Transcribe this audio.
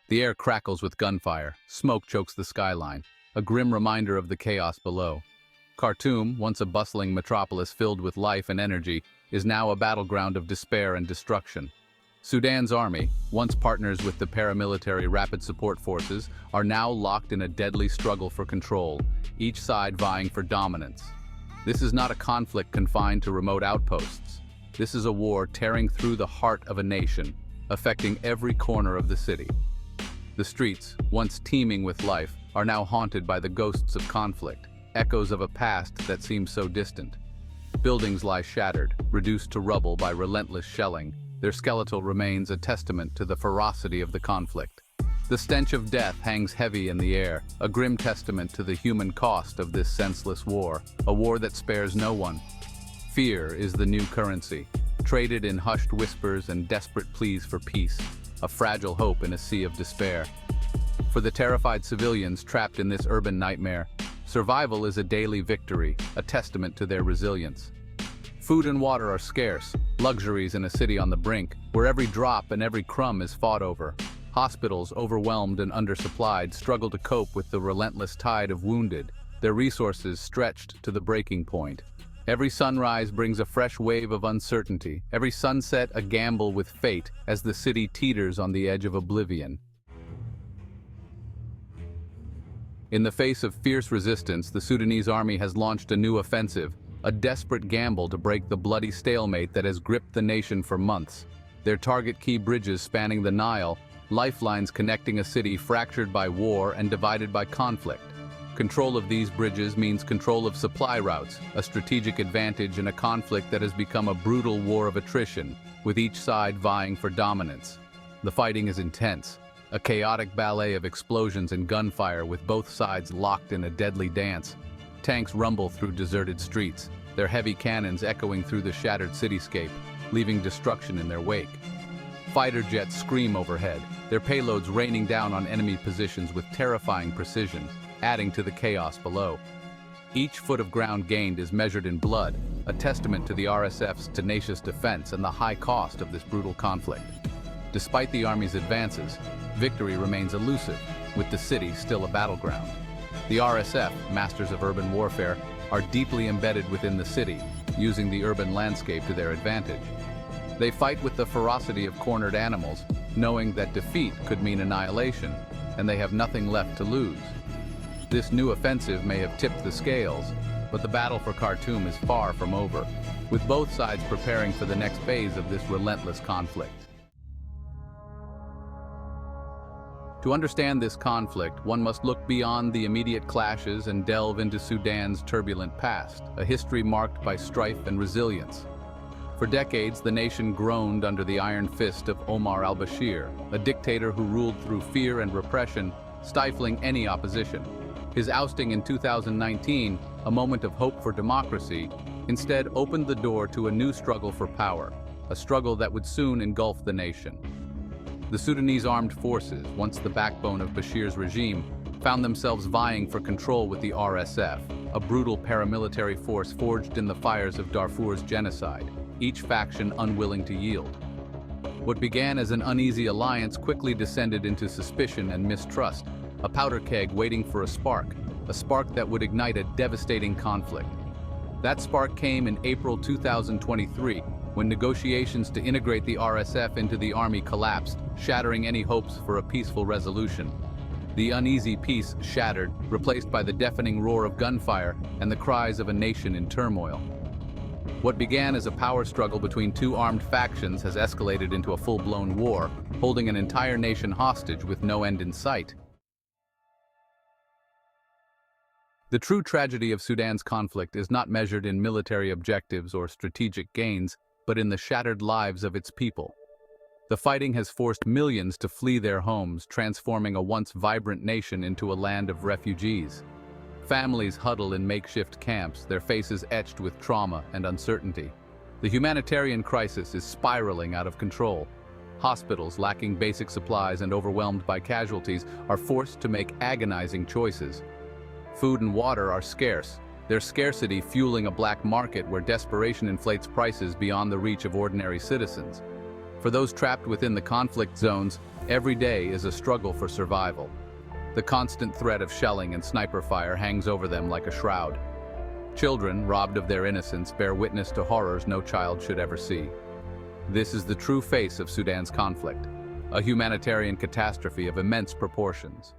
The air crackles with gunfire, smoke chokes the skyline, a grim reminder of the chaos below. Khartoum, once a bustling metropolis filled with life and energy, is now a battleground of despair and destruction. Sudan's army, once partners with the paramilitary Rapid Support Forces, are now locked in a deadly struggle for control, each side vying for dominance. This is not a conflict confined to remote outposts. This is a war tearing through the heart of a nation, affecting every corner of the city. The streets, once teeming with life, are now haunted by the ghosts of conflict, echoes of a past that seems so distant. Buildings lie shattered, reduced to rubble by relentless shelling, their skeletal remains a testament to the ferocity of the conflict. The stench of death hangs heavy in the air, a grim testament to the human cost of this senseless war, a war that spares no one. Fear is the new currency, traded in hushed whispers and desperate pleas for peace, a fragile hope in a sea of despair. For the terrified civilians trapped in this urban nightmare, survival is a daily victory, a testament to their resilience. Food and water are scarce, luxuries in a city on the brink, where every drop and every crumb is fought over. Hospitals, overwhelmed and undersupplied, struggle to cope with the relentless tide of wounded, their resources stretched to the breaking point. Every sunrise brings a fresh wave of uncertainty, every sunset a gamble with fate as the city teeters on the edge of oblivion. In the face of fierce resistance, the Sudanese army has launched a new offensive, a desperate gamble to break the bloody stalemate that has gripped the nation for months. Their target key bridges spanning the Nile, lifelines connecting a city fractured by war and divided by conflict. Control of these bridges means control of supply routes, a strategic advantage in a conflict that has become a brutal war of attrition, with each side vying for dominance. The fighting is intense, a chaotic ballet of explosions and gunfire with both sides locked in a deadly dance. Tanks rumble through deserted streets, their heavy cannons echoing through the shattered cityscape, leaving destruction in their wake. Fighter jets scream overhead, their payloads raining down on enemy positions with terrifying precision, adding to the chaos below. Each foot of ground gained is measured in blood, a testament to the RSF's tenacious defense and the high cost of this brutal conflict. Despite the army's advances, victory remains elusive, with the city still a battleground. The RSF, masters of urban warfare, are deeply embedded within the city, using the urban landscape to their advantage. They fight with the ferocity of cornered animals, knowing that defeat could mean annihilation, and they have nothing left to lose. This new offensive may have tipped the scales, but the battle for Khartoum is far from over, with both sides preparing for the next phase of this relentless conflict. To understand this conflict, one must look beyond the immediate clashes and delve into Sudan's turbulent past, a history marked by strife and resilience. For decades, the nation groaned under the iron fist of Omar al-Bashir, a dictator who ruled through fear and repression, stifling any opposition. His ousting in 2019, a moment of hope for democracy, instead opened the door to a new struggle for power, a struggle that would soon engulf the nation. The Sudanese armed forces, once the backbone of Bashir's regime, found themselves vying for control with the RSF, a brutal paramilitary force forged in the fires of Darfur's genocide, each faction unwilling to yield. What began as an uneasy alliance quickly descended into suspicion and mistrust, a powder keg waiting for a spark that would ignite a devastating conflict. That spark came in April 2023, when negotiations to integrate the RSF into the army collapsed, shattering any hopes for a peaceful resolution. The uneasy peace shattered, replaced by the deafening roar of gunfire and the cries of a nation in turmoil. What began as a power struggle between two armed factions has escalated into a full-blown war, holding an entire nation hostage with no end in sight. The true tragedy of Sudan's conflict is not measured in military objectives or strategic gains, but in the shattered lives of its people. The fighting has forced millions to flee their homes, transforming a once vibrant nation into a land of refugees. Families huddle in makeshift camps, their faces etched with trauma and uncertainty. The humanitarian crisis is spiraling out of control. Hospitals, lacking basic supplies and overwhelmed by casualties, are forced to make agonizing choices. Food and water are scarce, their scarcity fueling a black market where desperation inflates prices beyond the reach of ordinary citizens. For those trapped within the conflict zones, every day is a struggle for survival. The constant threat of shelling and sniper fire hangs over them like a shroud. Children, robbed of their innocence, bear witness to horrors no child should ever see. This is the true face of Sudan's conflict, a humanitarian catastrophe of immense proportions.